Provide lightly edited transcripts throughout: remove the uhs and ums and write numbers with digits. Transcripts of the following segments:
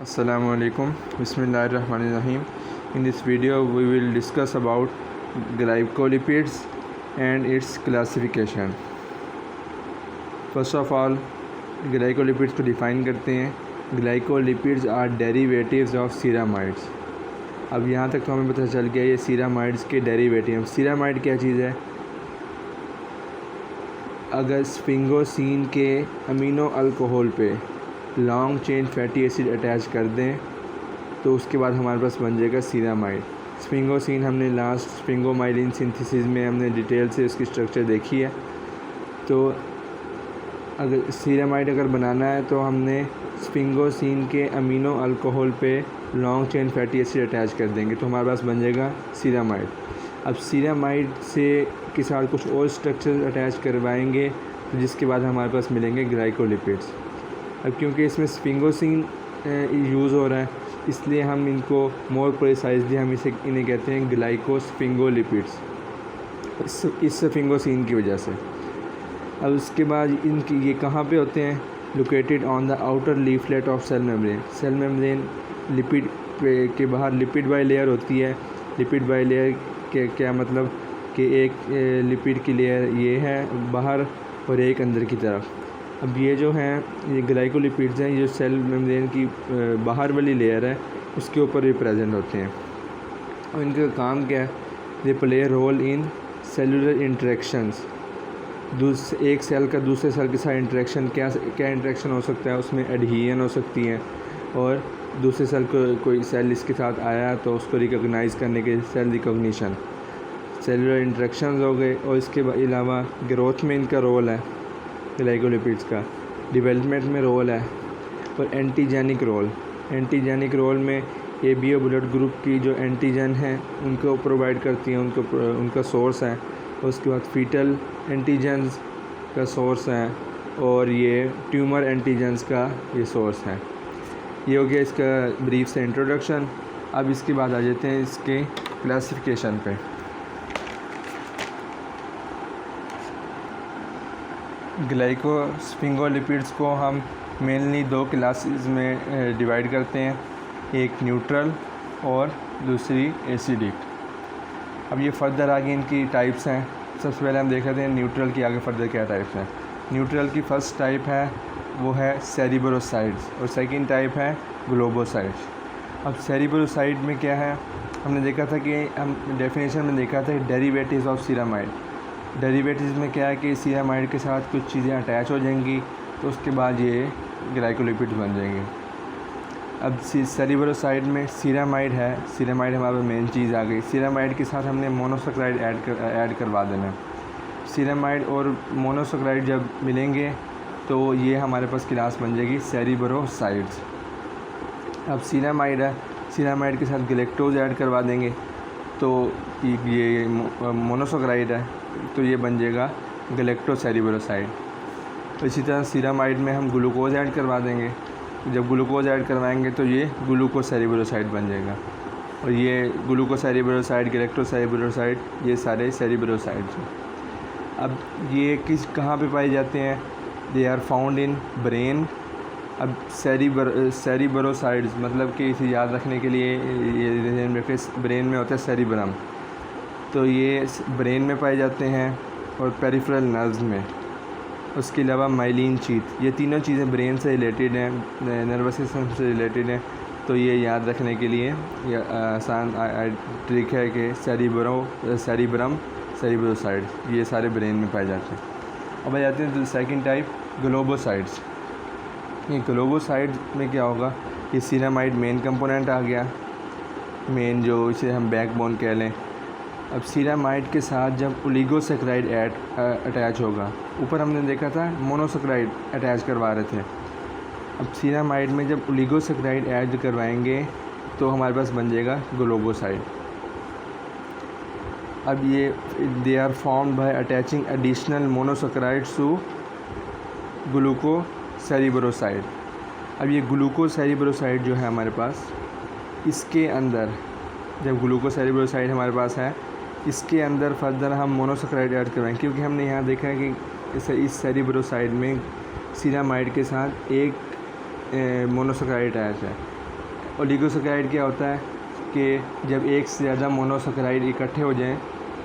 Assalamualaikum. Bismillahirrahmanirrahim. In this video we will discuss about glycolipids and its classification. First of all, glycolipids को define करते हैं. Glycolipids are derivatives of ceramides. अब यहाँ तक तो हमें पता चल गया ये ceramides के derivative. ceramide क्या चीज़ है? अगर स्फिंगोसिन के अमीनो अल्कोहल पे long chain fatty acid attach कर दें तो उसके बाद हमारे पास बन जाएगा सीरामाइड. स्फिंगोसिन हमने लास्ट स्फिंगोमाइलिन सिंथेसिस में हमने डिटेल से उसकी स्ट्रक्चर देखी है. तो अगर सीरामाइड अगर बनाना है तो हमने स्फिंगोसिन के अमीनो अल्कोहल पे long chain fatty acid attach कर देंगे तो हमारे पास बन जाएगा सीरामाइड. अब सीरामाइड से के साथ कुछ और स्ट्रक्चर अटैच करवाएंगे तो जिसके बाद हमारे पास मिलेंगे ग्लाइकोलिपिड्स. अब क्योंकि इसमें स्फिंगोसिन यूज़ हो रहा है इसलिए हम इनको मोर प्रिसाइजली हम इन्हें कहते हैं ग्लाइकोस्फिंगोलिपिड्स इस स्फिंगोसिन की वजह से. अब उसके बाद इनकी ये कहाँ पे होते हैं? Located on the outer leaflet of cell membrane. Cell membrane lipid के बाहर लिपिड बाई लेयर होती है. लिपिड बाई लेयर के क्या मतलब कि एक लिपिड की लेयर ये है बाहर और एक अंदर की तरफ. अब ये जो हैं ये ग्लाइकोलिपिड्स हैं, ये जो सेल मेम्ब्रेन की बाहर वाली लेयर है उसके ऊपर भी प्रेजेंट होते हैं. और इनका काम क्या है? They play role in cellular interactions. एक सेल का दूसरे सेल के साथ इंटरेक्शन क्या इंटरेक्शन हो सकता है? उसमें एडहीजन हो सकती है और दूसरे सेल को कोई सेल इसके साथ आया तो उसको रिकॉग्नाइज़ करने के सेल रिकॉग्निशन, सेलुलर इंटरेक्शंस हो गए. और इसके अलावा ग्रोथ में इनका रोल है ग्लाइकोलिपिड्स का, डेवलपमेंट में रोल है और एंटीजेनिक रोल में एबीओ ब्लड ग्रुप की जो एंटीजन हैं उनको प्रोवाइड करती हैं, उनका सोर्स है. और उसके बाद फीटल एंटीजन्स का सोर्स है और ये ट्यूमर एंटीजन्स का ये सोर्स है. ये हो गया इसका ब्रीफ से इंट्रोडक्शन. अब इसके बाद आ जाते हैं इसके क्लासिफिकेशन पे. ग्लाइकोस्फिंगोलिपिड्स को हम मेनली दो क्लासेस में डिवाइड करते हैं, एक न्यूट्रल और दूसरी एसिडिक. अब ये फर्दर आगे इनकी टाइप्स हैं. सबसे पहले हम देख लेते हैं न्यूट्रल की आगे फर्दर क्या टाइप्स हैं. न्यूट्रल की फर्स्ट टाइप है वो है सेरिब्रोसाइड्स और सेकंड टाइप है ग्लोबोसाइड्स. अब सेरिब्रोसाइड में क्या है? हमने देखा था कि हम डेफिनेशन में देखा था डेरिवेटिव्स ऑफ सीरामाइड. डेरिवेटिव्स में क्या है कि सीरामाइड के साथ कुछ चीज़ें अटैच हो जाएंगी तो उसके बाद ये ग्लाइकोलिपिड्स बन जाएंगे. अब सेरिब्रोसाइड में सीरामाइड है. सीरामाइड हमारे मेन चीज़ आ गई. सीरामाइड के साथ हमने मोनोसैकेराइड ऐड करवा देना है. सीरामाइड और मोनोसैकेराइड जब मिलेंगे तो ये हमारे पास क्लास बन जाएगी सेरिब्रोसाइड्स. अब सीरामाइड है, सीरामाइड के साथ गैलेक्टोज ऐड करवा देंगे तो ये मोनोसैकेराइड है तो ये बन जाएगा गैलेक्टोसेरिब्रोसाइड. इसी तरह सीरामाइड में हम ग्लूकोज ऐड करवा देंगे. जब ग्लूकोज ऐड करवाएंगे तो ये ग्लूकोसेरिब्रोसाइड बन जाएगा. और ये ग्लूकोसेरिब्रोसाइड, गैलेक्टोसेरिब्रोसाइड ये सारे सेरिब्रोसाइड्स हैं. अब ये कहाँ पे पाए जाते हैं? They are found in brain. अब सेरिब्रोसाइड्स मतलब कि इसे याद रखने के लिए ये ब्रेन में होता है सेरिब्रम, तो ये ब्रेन में पाए जाते हैं और पेरिफेरल नर्व्स में. उसके अलावा माइलिन शीथ, ये तीनों चीज़ें ब्रेन से रिलेटेड हैं, नर्वस सिस्टम से रिलेटेड हैं. तो ये याद रखने के लिए ये आसान ट्रिक है कि सेरिब्रम सेरिब्रोसाइड ये सारे ब्रेन में पाए जाते हैं. अब आ जाते हैं सेकंड टाइप ग्लोबोसाइड्स. ये ग्लोबोसाइड में क्या होगा? ये सीरामाइड मेन कंपोनेंट आ गया, मेन जो इसे हम बैकबोन कह लें. अब सीरामाइड के साथ जब ओलिगोसैकेराइड अटैच होगा, ऊपर हमने देखा था मोनोसैकेराइड अटैच करवा रहे थे. अब सीरामाइड में जब ओलिगोसैकेराइड ऐड करवाएंगे तो हमारे पास बन जाएगा ग्लोबोसाइड. अब ये they are formed by attaching additional monosaccharides to glucocerebroside. अब ये ग्लूकोसेरिब्रोसाइड जो है हमारे पास, इसके अंदर जब ग्लूकोसेरिब्रोसाइड हमारे पास है इसके अंदर फर्दर हम मोनोसैकेराइड ऐड करवाएंगे क्योंकि हमने यहाँ देखा है कि इस सेरिब्रोसाइड में सीरामाइड के साथ एक मोनोसैकेराइड अटैच है. ओलिगोसैकेराइड क्या होता है कि जब एक से ज़्यादा मोनोसैकेराइड इकट्ठे हो जाएं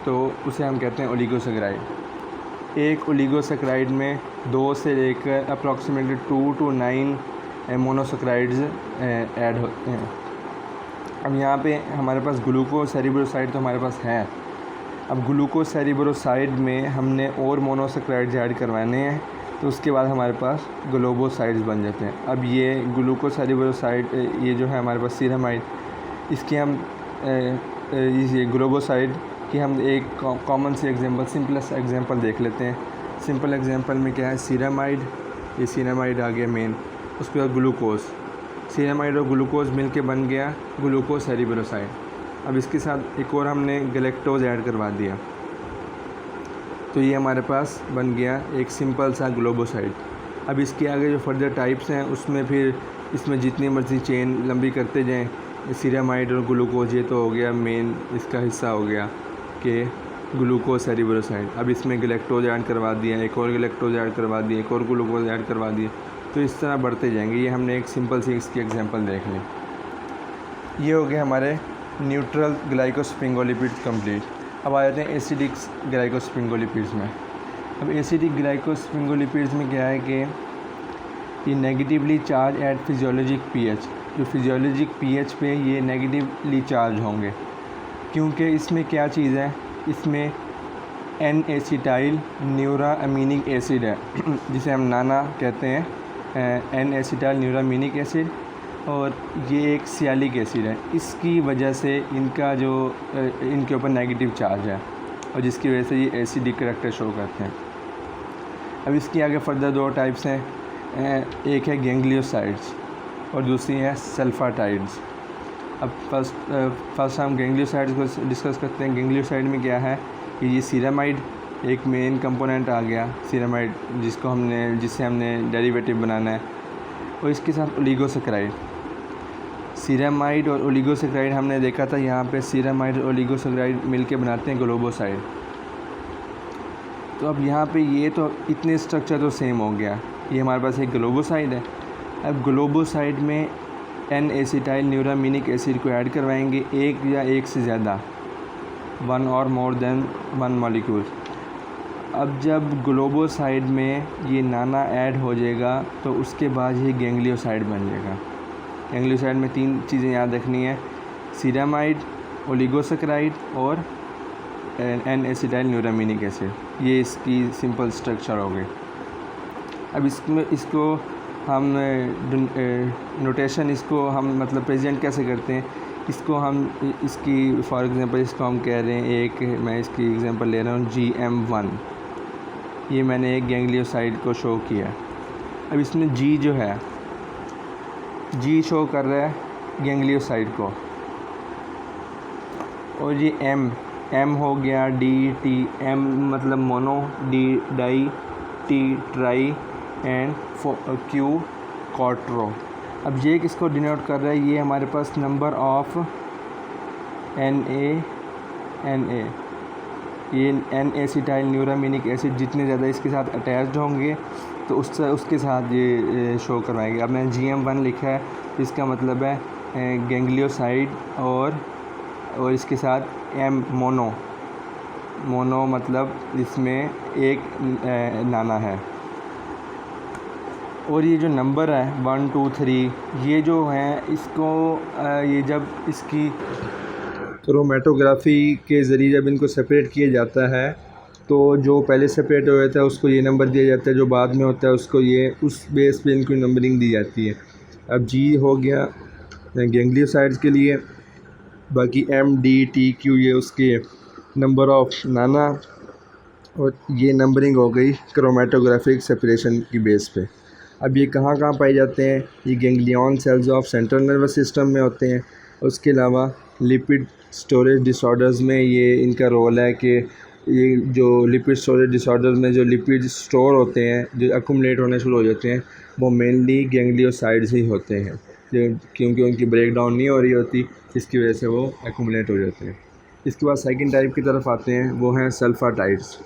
तो उसे हम कहते हैं ओलिगोसैकेराइड। एक ओलिगोसैकेराइड में 2 से लेकर अप्रॉक्सीमेटली 2 to 9 मोनोसैकेराइड्स ऐड होते हैं। अब यहाँ पे हमारे पास ग्लूकोसेरिब्रोसाइड तो हमारे पास है। अब ग्लूकोसेरिब्रोसाइड में हमने और मोनोसैकेराइड्स ऐड करवाने हैं तो उसके बाद हमारे पास ग्लोबोसाइड्स बन जाते हैं। अब ये ग्लूकोसेरिब्रोसाइड ये जो है हमारे पास सीरामाइड, इसकी हम ये ग्लोबोसाइड की हम एक कॉमन सी एग्जांपल, सिंपलेस्ट एग्जांपल देख लेते हैं। सिंपल एग्जांपल में क्या है, सीरामाइड, ये सीरामाइड आ गया मेन, उसके बाद ग्लूकोज, सीरामाइड और ग्लूकोज मिलके बन गया ग्लूकोसेरिब्रोसाइड। अब इसके साथ एक और हमने गैलेक्टोज ऐड करवा दिया तो ये हमारे पास बन गया एक सिंपल सा ग्लोबोसाइड। अब इसके आगे जो फर्दर टाइप्स हैं उसमें फिर इसमें जितनी मर्जी चेन लंबी करते जाएं, सीरामाइड और ग्लूकोज ये तो हो गया मेन इसका हिस्सा हो गया कि ग्लूकोसेरिब्रोसाइड। अब इसमें गैलेक्टोज ऐड करवा दिया, एक और गैलेक्टोज ऐड करवा दिया, एक और ग्लूकोज ऐड करवा दिए, तो इस तरह बढ़ते जाएंगे। ये हमने एक सिंपल सी इसकी एग्जांपल देख ली। ये हो गया हमारे न्यूट्रल ग्लाइकोस्फिंगोलिपिड्स कंप्लीट। अब आ जाते हैं एसिडिक ग्लाइकोस्फिंगोलिपिड्स में। अब एसिडिक ग्लाइकोस्फिंगोलिपिड्स में क्या है कि ये negatively charge at physiologic pH, जो फिजियोलॉजिक पीएच पे ये नेगेटिवली चार्ज होंगे, क्योंकि इसमें क्या चीज़ है, इसमें एन एसिटाइल न्यूरामीनिक एसिड है जिसे हम नाना कहते हैं, एन एसिटाइल न्यूरामीनिक एसिड, और ये एक सियालिक एसिड है। इसकी वजह से इनका जो इनके ऊपर नेगेटिव चार्ज है और जिसकी वजह से ये एसिडिक करैक्टर शो करते हैं। अब इसकी आगे फर्दर 2 टाइप्स हैं, एक है गैंग्लियोसाइड्स और दूसरी है सल्फाटाइड्स। अब फर्स्ट हम गैंग्लियोसाइड्स को डिस्कस करते हैं। गैंग्लियोसाइड में क्या है कि ये सीरामाइड एक मेन कंपोनेंट आ गया, सीरामाइड जिससे हमने डेरिवेटिव बनाना है, और इसके साथ ओलिगोसैकेराइड। सीरामाइड और ओलिगोसैकेराइड हमने देखा था यहाँ पे, सीरामाइड और ओलिगोसैकेराइड मिलके बनाते हैं ग्लोबोसाइड। तो अब यहाँ पे ये तो इतने स्ट्रक्चर तो सेम हो गया, ये हमारे पास एक ग्लोबोसाइड है। अब ग्लोबोसाइड में एन एसिटाइल न्यूरामीनिक एसिड को ऐड करवाएंगे, एक या एक से ज़्यादा, 1 or more than 1 मॉलिक्यूल। अब जब ग्लोबोसाइड में ये नाना ऐड हो जाएगा तो उसके बाद ये गैंग्लियोसाइड बन जाएगा। गैंग्लियोसाइड में 3 चीज़ें याद रखनी है, सीरामाइड, ओलिगोसैकेराइड और एन एसिटाइल न्यूरामीनिक एसिड, ये इसकी सिंपल स्ट्रक्चर हो गई। अब इसको हम नोटेशन इसको हम मतलब प्रेजेंट कैसे करते हैं, इसको हम इसकी फॉर एग्ज़ाम्पल इसको हम कह रहे हैं, एक मैं इसकी एग्ज़ाम्पल ले रहा हूँ GM1, ये मैंने एक गैंग्लियोसाइड को शो किया। अब इसमें G जो है, G शो कर रहा है गैंग्लियोसाइड को, और ये M हो गया DT, M मतलब mono, D di, T tri and Q quattro. अब ये किसको डिनोट कर रहा है, ये हमारे पास नंबर ऑफ NA, ये एन एसिटाइल न्यूरामीनिक एसिड जितने ज़्यादा इसके साथ अटैच्ड होंगे तो उसके साथ ये शो करवाएंगे। अब मैंने GM1 लिखा है, इसका मतलब है गैंग्लियोसाइड और इसके साथ M मोनो मतलब इसमें एक नाना है। और ये जो नंबर है 1 2 3 ये जो हैं इसको ये जब इसकी क्रोमेटोग्राफी के ज़रिए जब इनको सेपरेट किया जाता है तो जो पहले सेपरेट हो जाता है उसको ये नंबर दिया जाता है, जो बाद में होता है उसको ये उस बेस पे इनको नंबरिंग दी जाती है। अब G हो गया गैंग्लियोसाइड्स के लिए, बाकी M D T Q ये उसके नंबर ऑफ नाना, और ये नंबरिंग हो गई क्रोमेटोग्राफिक सेपरेशन की बेस पे। अब ये कहाँ पाए जाते हैं, ये ganglion cells of central nervous system में होते हैं। उसके अलावा लिपिड स्टोरेज डिसऑर्डर्स में ये इनका रोल है कि ये जो लिपिड स्टोरेज डिसऑर्डर्स में जो लिपिड स्टोर होते हैं, जो अकुमुलेट होने शुरू हो जाते हैं, वो मेनली गैंग्लियोसाइड्स ही होते हैं, क्योंकि उनकी ब्रेक डाउन नहीं हो रही होती, इसकी वजह से वो अकुमुलेट हो जाते हैं। इसके बाद सेकंड टाइप की तरफ आते हैं, वो हैं सल्फाटाइड्स।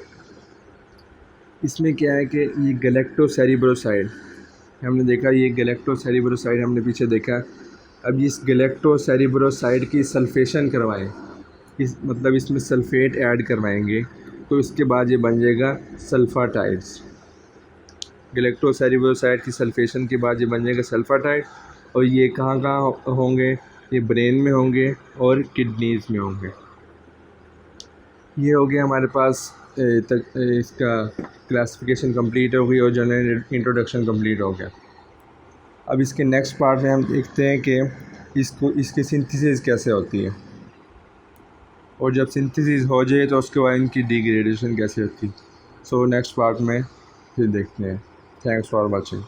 इसमें क्या है कि ये गैलेक्टोसेरिब्रोसाइड हमने देखा, ये गैलेक्टोसेरिब्रोसाइड हमने पीछे देखा, अब इस गैलेक्टोसेरिब्रोसाइड की सल्फेशन करवाएं, इस मतलब इसमें सल्फेट ऐड करवाएंगे तो इसके बाद ये बन जाएगा सल्फाटाइड्स। गैलेक्टोसेरिब्रोसाइड की सल्फेशन के बाद ये बन जाएगा सल्फाटाइड। और ये कहाँ कहाँ होंगे, ये ब्रेन में होंगे और किडनीज़ में होंगे। ये हो गया हमारे पास इसका क्लासिफिकेशन कंप्लीट हो गई और जनरल इंट्रोडक्शन कंप्लीट हो गया। अब इसके नेक्स्ट पार्ट में हम देखते हैं कि इसकी सिंथेसिस कैसे होती है, और जब सिंथेसिस हो जाए तो उसके बाद इनकी डिग्रेडेशन कैसे होती है। सो नेक्स्ट पार्ट में फिर देखते हैं। Thanks for watching.